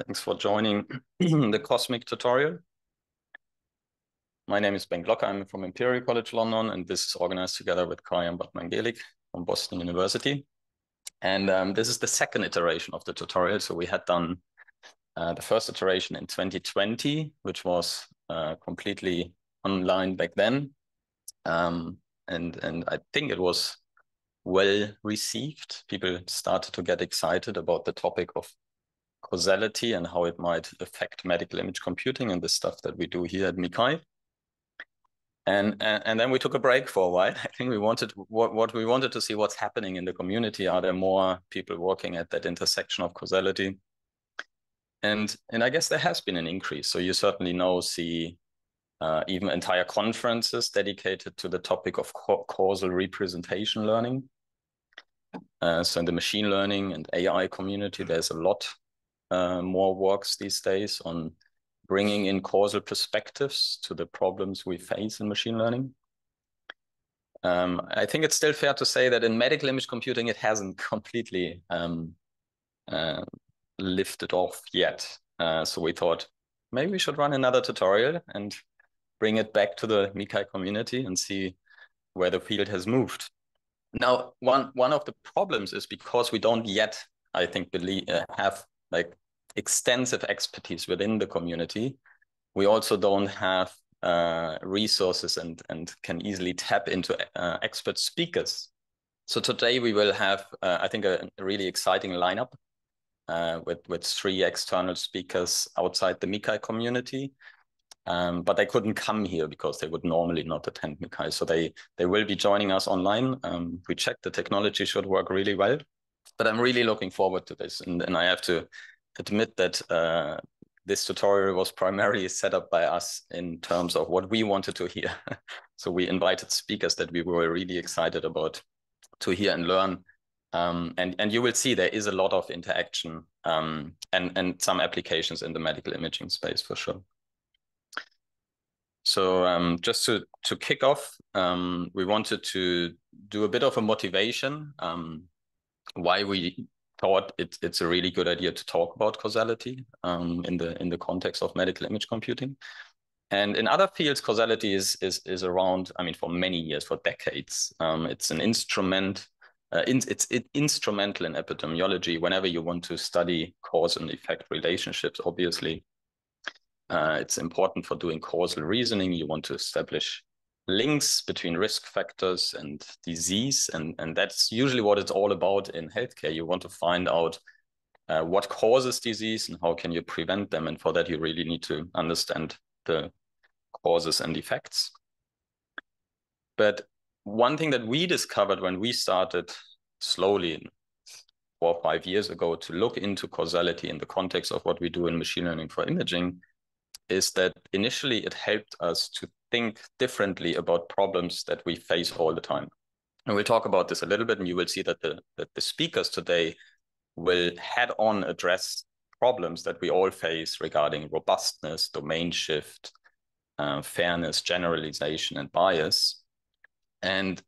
Thanks for joining the CauseMIC tutorial. My name is Ben Glocker. I'm from Imperial College London, and this is organized together with Kaya Batmangelik from Boston University. And this is the second iteration of the tutorial. So we had done the first iteration in 2020, which was completely online back then. And I think it was well received. People started to get excited about the topic of causality and how it might affect medical image computing and the stuff that we do here at MICCAI. And then we took a break for a while. I think we wanted what we wanted to see what's happening in the community. Are there more people working at that intersection of causality? And I guess there has been an increase. So you certainly see even entire conferences dedicated to the topic of causal representation learning. So in the machine learning and AI community, there's a lot more works these days on bringing in causal perspectives to the problems we face in machine learning. I think it's still fair to say that in medical image computing, it hasn't completely lifted off yet. So we thought maybe we should run another tutorial and bring it back to the MICCAI community and see where the field has moved. Now, one of the problems is because we don't yet, I think, have like extensive expertise within the community, we also don't have resources and can easily tap into expert speakers. So today we will have, I think, a really exciting lineup with 3 external speakers outside the MICCAI community. But they couldn't come here because they would normally not attend MICCAI. So they will be joining us online. We checked the technology should work really well. But I'm really looking forward to this. And I have to admit that this tutorial was primarily set up by us in terms of what we wanted to hear. So we invited speakers that we were really excited about to hear and learn. And you will see there is a lot of interaction and some applications in the medical imaging space for sure. So just to kick off, we wanted to do a bit of a motivation, why we thought it's a really good idea to talk about causality in the context of medical image computing. And in other fields, causality is around, I mean, for many years, for decades. It's an instrument, it's instrumental in epidemiology whenever you want to study cause and effect relationships, obviously. It's important for doing causal reasoning. You want to establish links between risk factors and disease. And that's usually what it's all about in healthcare. You want to find out what causes disease and how can you prevent them. And for that, you really need to understand the causes and effects. But one thing that we discovered when we started slowly 4 or 5 years ago to look into causality in the context of what we do in machine learning for imaging is that initially it helped us to think differently about problems that we face all the time. And we'll talk about this a little bit, and you will see that the speakers today will head-on address problems that we all face regarding robustness, domain shift, fairness, generalization, and bias. And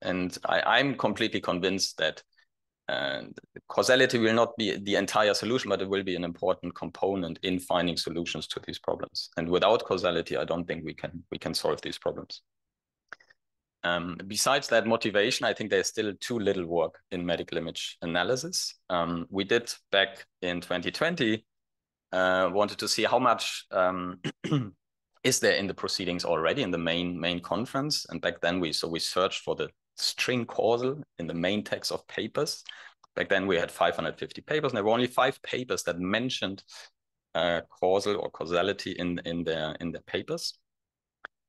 I'm completely convinced that causality will not be the entire solution, but it will be an important component in finding solutions to these problems. And without causality, I don't think we can solve these problems. Besides that motivation, I think there's still too little work in medical image analysis. We did back in 2020, wanted to see how much is there in the proceedings already in the main conference. And back then we searched for the string causal in the main text of papers. Back then we had 550 papers, and there were only 5 papers that mentioned causal or causality in their papers.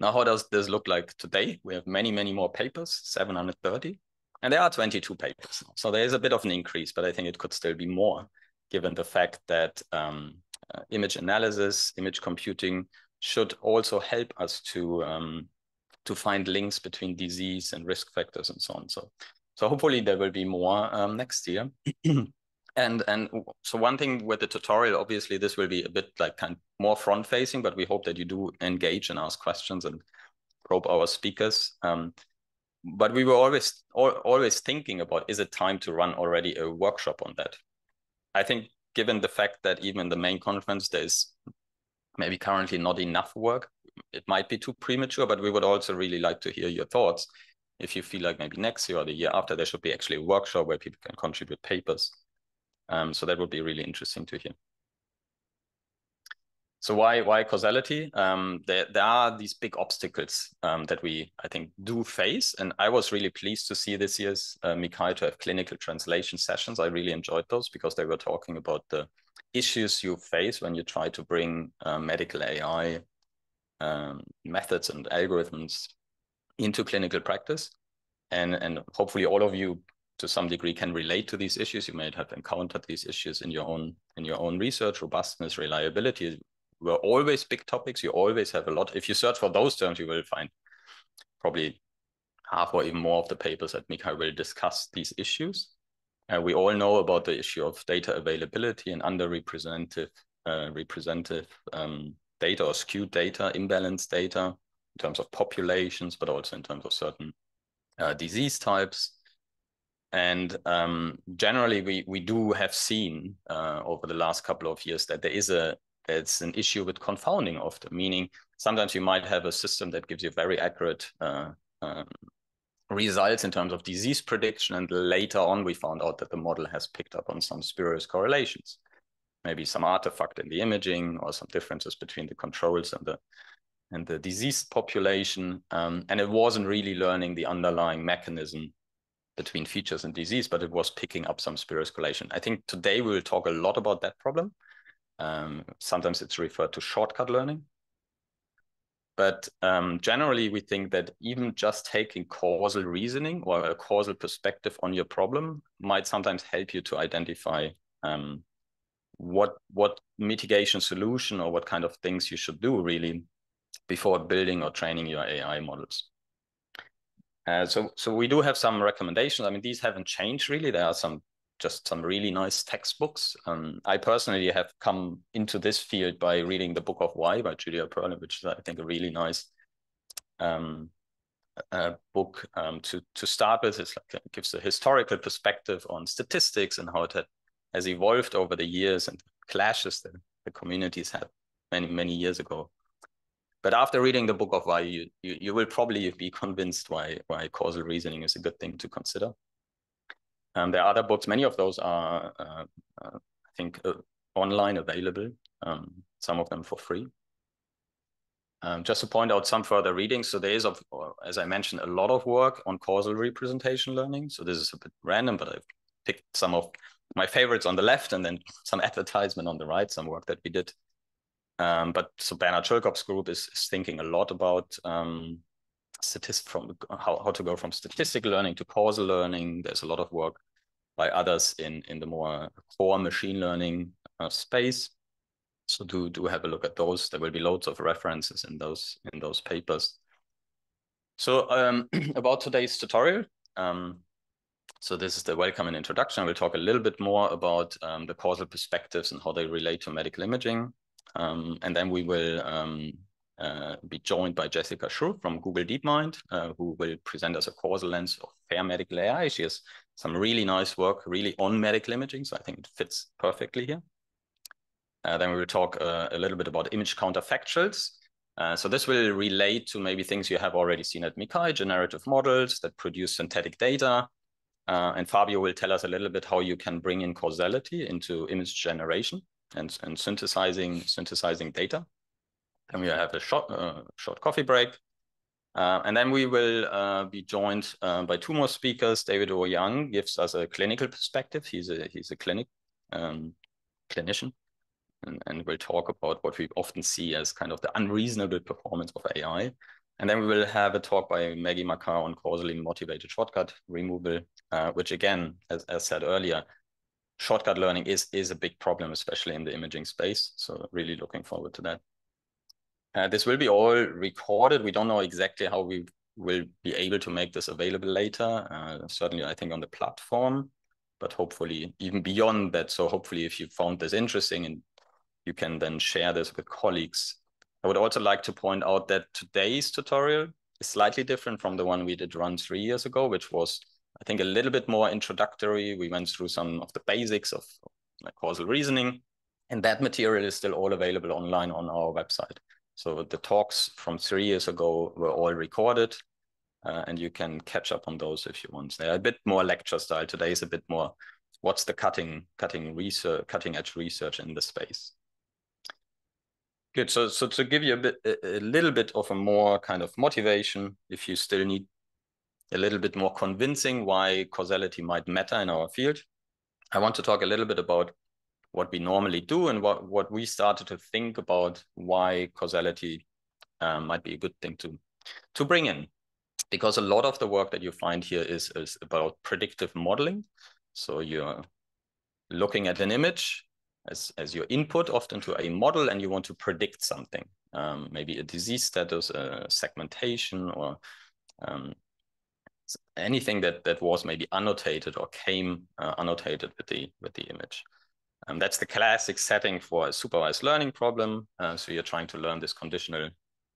Now, how does this look like today? We have many more papers, 730, and there are 22 papers. So there is a bit of an increase, but I think it could still be more, given the fact that image analysis, image computing should also help us to find links between disease and risk factors and so on. So hopefully there will be more next year. and so one thing with the tutorial, obviously this will be a bit like kind of more front facing, but we hope that you do engage and ask questions and probe our speakers. But we were always thinking about, is it time to run already a workshop on that? I think given the fact that even in the main conference, there's maybe currently not enough work, it might be too premature, but we would also really like to hear your thoughts. If you feel like maybe next year or the year after, there should be actually a workshop where people can contribute papers. So that would be really interesting to hear. So why causality? There are these big obstacles that we, I think, do face. And I was really pleased to see this year's MICCAI to have clinical translation sessions. I really enjoyed those because they were talking about the issues you face when you try to bring medical AI methods and algorithms into clinical practice. And hopefully all of you to some degree can relate to these issues. You may have encountered these issues in your own research. Robustness, reliability were always big topics. You always have a lot. If you search for those terms, you will find probably half or even more of the papers at MICCAI will discuss these issues. We all know about the issue of data availability and underrepresented data or skewed data, imbalanced data in terms of populations, but also in terms of certain disease types. And generally, we do have seen over the last couple of years that it's an issue with confounding often, meaning sometimes you might have a system that gives you very accurate results in terms of disease prediction, and later on we found out that the model has picked up on some spurious correlations, maybe some artifact in the imaging or some differences between the controls and the diseased population, and it wasn't really learning the underlying mechanism between features and disease, but it was picking up some spurious correlation. I think today we will talk a lot about that problem. Sometimes it's referred to shortcut learning. But generally, we think that even just taking causal reasoning or a causal perspective on your problem might sometimes help you to identify what mitigation solution or what kind of things you should do really before building or training your AI models. So we do have some recommendations. I mean, these haven't changed really. There are just some really nice textbooks. I personally have come into this field by reading The Book of Why by Julia Perlin, which is, I think, a really nice book to start with. It gives a historical perspective on statistics and how it has evolved over the years and clashes that the communities had many years ago. But after reading The Book of Why, you will probably be convinced why causal reasoning is a good thing to consider. There are other books. Many of those are, I think, online available, some of them for free. Just to point out some further readings. So there is, as I mentioned, a lot of work on causal representation learning. So this is a bit random, but I've picked some of my favorites on the left and then some advertisement on the right, some work that we did. But so Bernard Schulkopf's group is thinking a lot about how to go from statistical learning to causal learning. There's a lot of work by others in the more core machine learning space. So do have a look at those. There will be loads of references in those papers. So about today's tutorial. So this is the welcome and introduction. We'll talk a little bit more about the causal perspectives and how they relate to medical imaging. And then we will be joined by Jessica Schru from Google DeepMind, who will present us a causal lens of fair medical AI. She has some really nice work really on medical imaging, so I think it fits perfectly here. Then we will talk a little bit about image counterfactuals. So this will relate to maybe things you have already seen at MICCAI, generative models that produce synthetic data. And Fabio will tell us a little bit how you can bring in causality into image generation and synthesizing data. And we have a short coffee break. And then we will be joined by two more speakers. David O. Young gives us a clinical perspective. He's a clinician. And we'll talk about what we often see as kind of the unreasonable performance of AI. And then we will have a talk by Maggie Makar on causally motivated shortcut removal, which again, as said earlier, shortcut learning is a big problem, especially in the imaging space. So really looking forward to that. This will be all recorded. We don't know exactly how we will be able to make this available later. Certainly, I think on the platform, but hopefully even beyond that. So hopefully if you found this interesting and you can then share this with colleagues. I would also like to point out that today's tutorial is slightly different from the one we did run 3 years ago, which was, I think, a little bit more introductory. We went through some of the basics of like causal reasoning. And that material is still all available online on our website. So the talks from 3 years ago were all recorded, and you can catch up on those if you want. They're a bit more lecture style. Today is a bit more, what's the cutting edge research in the space. Good. So to give you a little bit of a more kind of motivation, if you still need a little bit more convincing why causality might matter in our field, I want to talk a little bit about what we normally do and what we started to think about why causality might be a good thing to bring in. Because a lot of the work that you find here is about predictive modeling. So you're looking at an image as your input often to a model, and you want to predict something, maybe a disease status, a segmentation, or anything that was maybe annotated or came annotated with the image. That's the classic setting for a supervised learning problem. So you're trying to learn this conditional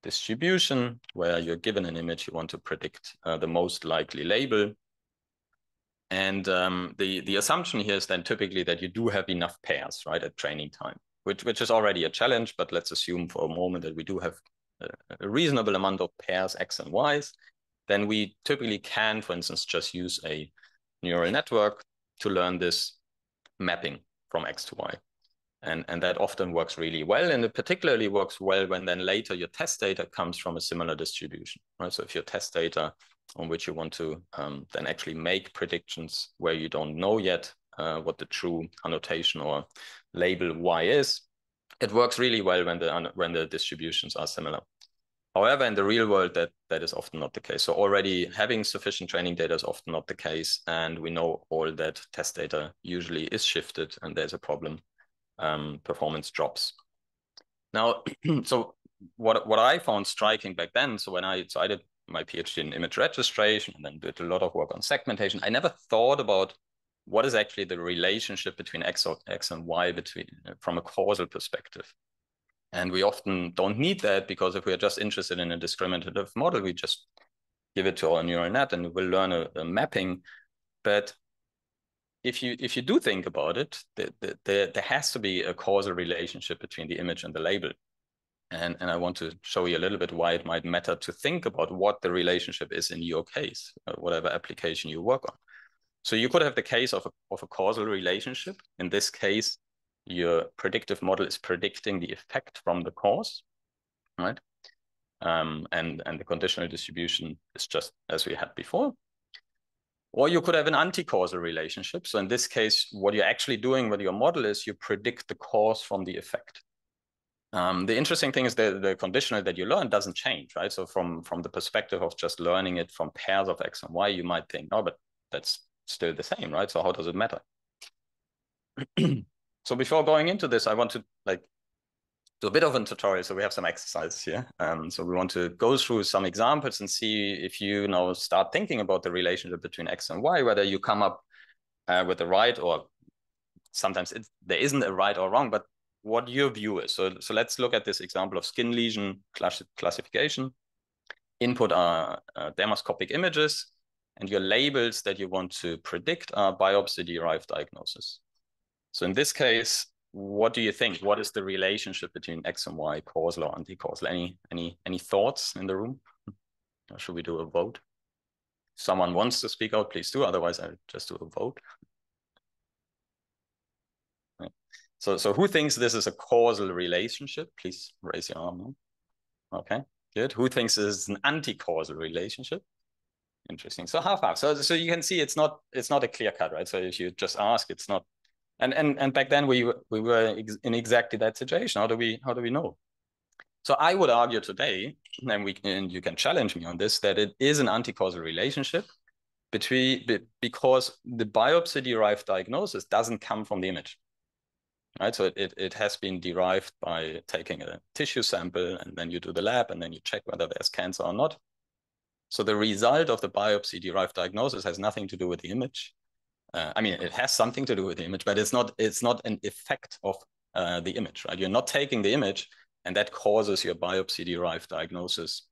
distribution where you're given an image, you want to predict the most likely label. And the assumption here is then typically that you do have enough pairs, right, at training time, which is already a challenge, but let's assume for a moment that we do have a reasonable amount of pairs, X and Ys. Then we typically can, for instance, just use a neural network to learn this mapping from X to Y. And that often works really well. And it particularly works well when then later your test data comes from a similar distribution, right? So if your test data on which you want to then actually make predictions where you don't know yet what the true annotation or label Y is, it works really well when the distributions are similar. However, in the real world, that is often not the case. So already having sufficient training data is often not the case. And we know all that test data usually is shifted and there's a problem. Performance drops. Now, so what I found striking back then, so I did my PhD in image registration and then did a lot of work on segmentation, I never thought about what is actually the relationship between X and Y from a causal perspective. And we often don't need that, because if we are just interested in a discriminative model, we just give it to our neural net and we'll learn a mapping. But if you do think about it, there has to be a causal relationship between the image and the label. And I want to show you a little bit why it might matter to think about what the relationship is in your case, whatever application you work on. So you could have the case of a causal relationship. In this case, your predictive model is predicting the effect from the cause, right? And the conditional distribution is just as we had before. Or you could have an anti-causal relationship. So in this case, what you're actually doing with your model is you predict the cause from the effect. The interesting thing is that the conditional that you learn doesn't change, right? So from the perspective of just learning it from pairs of X and Y, you might think, oh, but that's still the same, right? So how does it matter? So before going into this, I want to do a bit of a tutorial. So we have some exercises here. So we want to go through some examples and see if you now start thinking about the relationship between X and Y, whether you come up with the right, or sometimes there isn't a right or wrong, but what your view is. So let's look at this example of skin lesion classification. Input are dermoscopic images, and your labels that you want to predict are biopsy-derived diagnosis. So in this case, what do you think? What is the relationship between X and Y, causal or anti-causal? Any thoughts in the room? Or should we do a vote? If someone wants to speak out, please do. Otherwise, I'll just do a vote. Right. So who thinks this is a causal relationship? Please raise your arm. Okay, good. Who thinks this is an anti-causal relationship? Interesting. So half. So you can see it's not a clear cut, right? So if you just ask, it's not. And back then we were in exactly that situation. How do we know? So I would argue today, and you can challenge me on this, that it is an anti-causal relationship because the biopsy-derived diagnosis doesn't come from the image, right? So it has been derived by taking a tissue sample, and then you do the lab, and then you check whether there's cancer or not. So the result of the biopsy-derived diagnosis has nothing to do with the image. I mean, it has something to do with the image, but it's not an effect of the image, right? You're not taking the image, and that causes your biopsy-derived diagnosis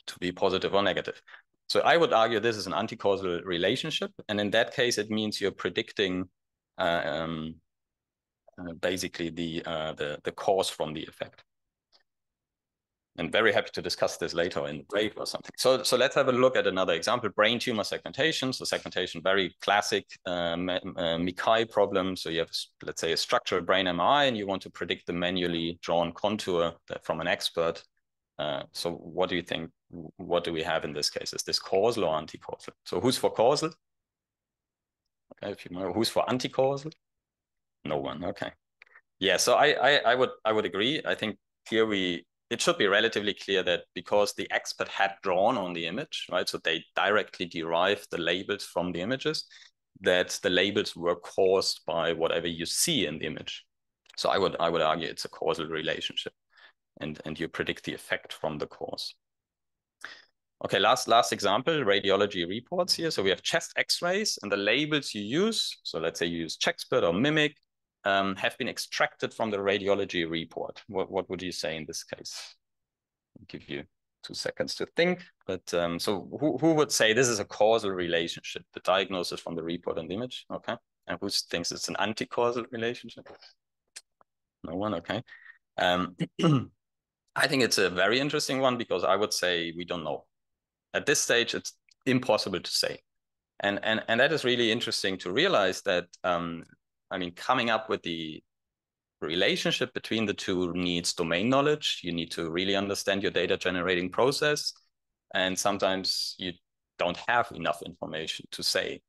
to be positive or negative. So I would argue this is an anti-causal relationship, and in that case, it means you're predicting basically the cause from the effect. And very happy to discuss this later in the break or something. So let's have a look at another example, brain tumor segmentation. So segmentation, very classic MICCAI problem. So you have, let's say, a structural brain MRI, and you want to predict the manually drawn contour from an expert. So what do you think? What do we have in this case? Is this causal or anti-causal? So who's for causal? Okay, if you know, who's for anti-causal? No one. Okay. Yeah. So I would agree. I think here it should be relatively clear that because the expert had drawn on the image, right? So they directly derived the labels from the images, that the labels were caused by whatever you see in the image. So I would argue it's a causal relationship, and you predict the effect from the cause. Okay, last example, radiology reports here. So we have chest X-rays, and the labels you use, so let's say you use CheckSpurt or MIMIC, have been extracted from the radiology report. What would you say in this case? I'll give you 2 seconds to think. But so who would say this is a causal relationship, the diagnosis from the report and the image? Okay. And who thinks it's an anti-causal relationship? No one. Okay. I think it's a very interesting one, because I would say we don't know. At this stage, it's impossible to say. And that is really interesting to realize that, I mean, coming up with the relationship between the two needs domain knowledge. You need to really understand your data generating process. And sometimes you don't have enough information to say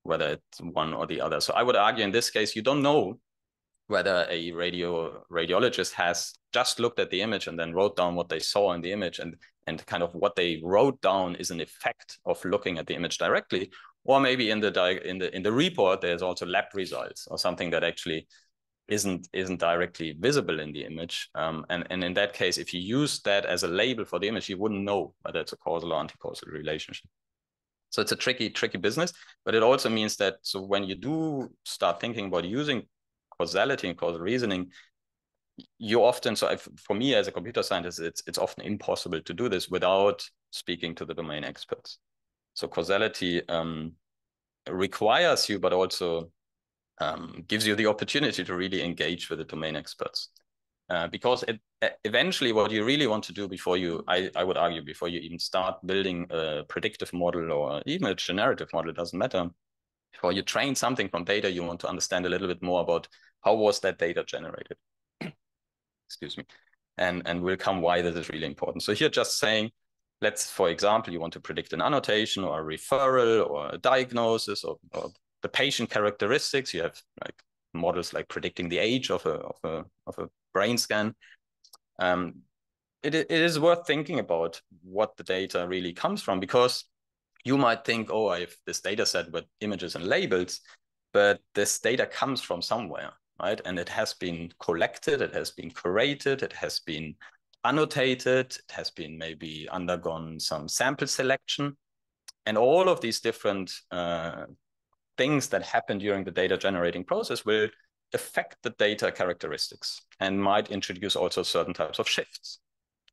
whether it's one or the other. So I would argue in this case, you don't know whether a radiologist has just looked at the image and then wrote down what they saw in the image, and kind of what they wrote down is an effect of looking at the image directly, or maybe in the report there's also lab results or something that actually isn't directly visible in the image. And in that case, if you use that as a label for the image, you wouldn't know whether it's a causal or anti-causal relationship. So it's a tricky business, but it also means that, so when you do start thinking about using causality and causal reasoning, you often, for me as a computer scientist, it's often impossible to do this without speaking to the domain experts. So causality requires you, but also gives you the opportunity to really engage with the domain experts. Because eventually what you really want to do before you, I would argue, before you even start building a predictive model or even a generative model, it doesn't matter. Before you train something from data, you want to understand a little bit more about how was that data generated. Excuse me. And we'll come why this is really important. So here just saying, let's, for example, you want to predict an annotation or a referral or a diagnosis or the patient characteristics. You have like models like predicting the age of a brain scan. It is worth thinking about what the data really comes from, because you might think, oh, I have this data set with images and labels, but this data comes from somewhere, right? And it has been collected, it has been curated, it has been annotated, it has been maybe undergone some sample selection. And all of these different things that happen during the data generating process will affect the data characteristics and might introduce also certain types of shifts.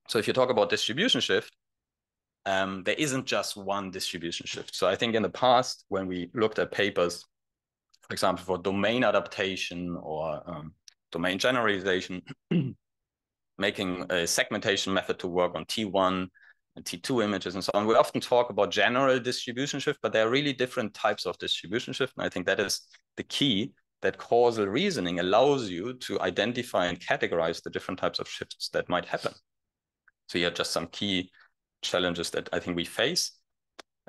So if you talk about distribution shift, there isn't just one distribution shift. So I think in the past, when we looked at papers, for example, for domain adaptation or domain generalization, making a segmentation method to work on T1 and T2 images and so on, we often talk about general distribution shift, but there are really different types of distribution shift. And I think that is the key, that causal reasoning allows you to identify and categorize the different types of shifts that might happen. So here are just some key challenges that I think we face.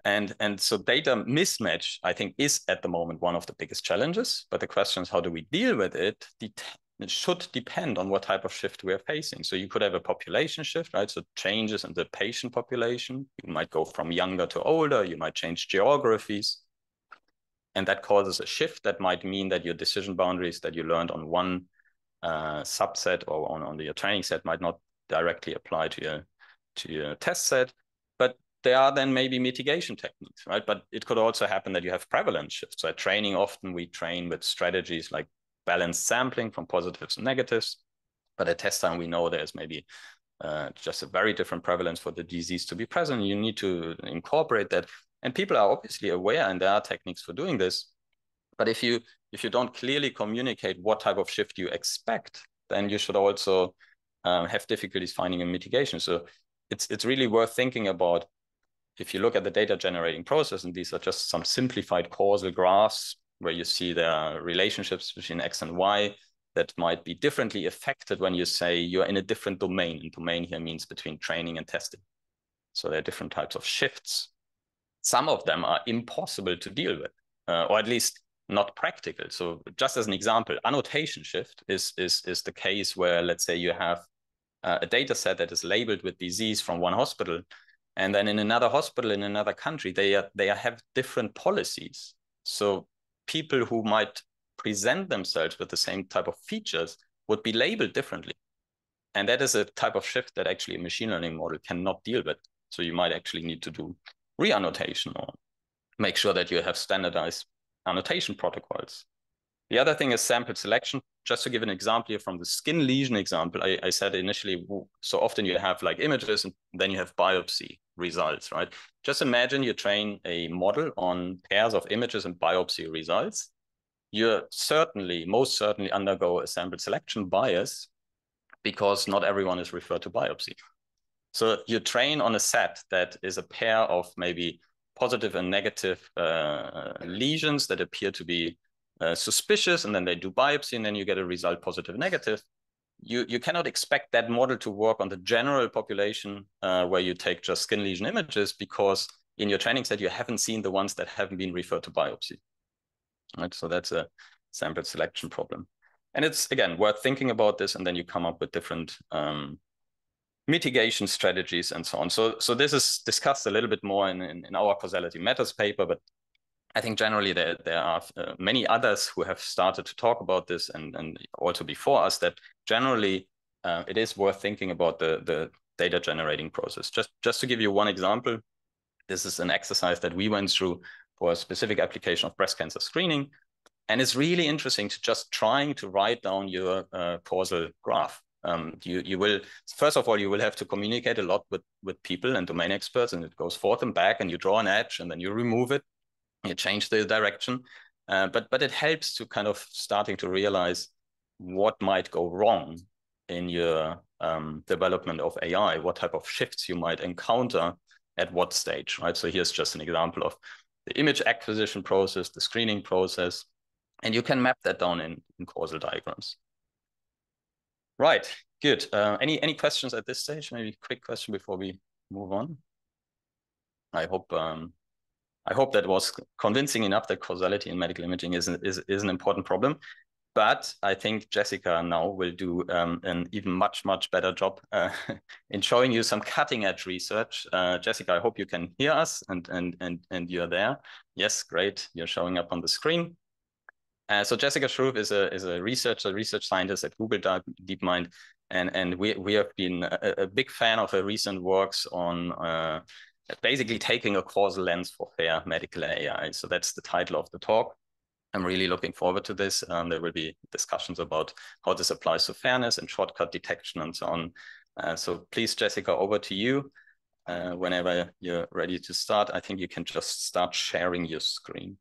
And so data mismatch, I think, is at the moment one of the biggest challenges. But the question is, how do we deal with it? It should depend on what type of shift we are facing. So you could have a population shift, right? So changes in the patient population. You might go from younger to older. You might change geographies. And that causes a shift that might mean that your decision boundaries that you learned on one subset or on your training set might not directly apply to your test set. But there are then maybe mitigation techniques, right? But it could also happen that you have prevalence shifts. So at training, often we train with strategies like balanced sampling from positives and negatives. But at test time, we know there's maybe just a very different prevalence for the disease to be present. You need to incorporate that. And people are obviously aware, and there are techniques for doing this. But if you if you don't clearly communicate what type of shift you expect, then you should also have difficulties finding a mitigation. So it's really worth thinking about. If you look at the data generating process, and these are just some simplified causal graphs where you see there are relationships between X and Y that might be differently affected when you say you're in a different domain. And domain here means between training and testing. So there are different types of shifts. Some of them are impossible to deal with, or at least not practical. So just as an example, annotation shift is the case where, let's say, you have a data set that is labeled with disease from one hospital, and then in another hospital in another country, they have different policies. So people who might present themselves with the same type of features would be labeled differently. And that is a type of shift that actually a machine learning model cannot deal with. So you might actually need to do re-annotation or make sure that you have standardized annotation protocols. The other thing is sample selection. Just to give an example here from the skin lesion example, I said initially, so often you have like images and then you have biopsy results, right? Just imagine you train a model on pairs of images and biopsy results. You most certainly undergo a sample selection bias because not everyone is referred to biopsy. So you train on a set that is a pair of maybe positive and negative lesions that appear to be suspicious, and then they do biopsy, and then you get a result positive, negative. You cannot expect that model to work on the general population where you take just skin lesion images, because in your training set, you haven't seen the ones that haven't been referred to biopsy. Right? So that's a sample selection problem. And it's, again, worth thinking about this, and then you come up with different mitigation strategies and so on. So this is discussed a little bit more in our Causality Matters paper, but I think generally there are many others who have started to talk about this, and also before us, that generally it is worth thinking about the data generating process. Just to give you one example, this is an exercise that we went through for a specific application of breast cancer screening. And it's really interesting to just trying to write down your causal graph. You will, first of all, you will have to communicate a lot with people and domain experts, and it goes forth and back, and you draw an edge and then you remove it. You change the direction, but it helps to kind of starting to realize what might go wrong in your development of AI, what type of shifts you might encounter at what stage, right? So here's just an example of the image acquisition process, the screening process, and you can map that down in causal diagrams. Right, good. Any questions at this stage? Maybe a quick question before we move on. I hope that was convincing enough that causality in medical imaging is an important problem. But I think Jessica now will do an even much better job in showing you some cutting edge research. Jessica, I hope you can hear us and you're there. Yes, great. You're showing up on the screen. So Jessica Shrew is a research scientist at Google DeepMind, and we have been a big fan of her recent works on basically taking a causal lens for fair medical AI. So that's the title of the talk. I'm really looking forward to this. There will be discussions about how this applies to fairness and shortcut detection and so on. So please, Jessica, over to you. Whenever you're ready to start, I think you can just start sharing your screen.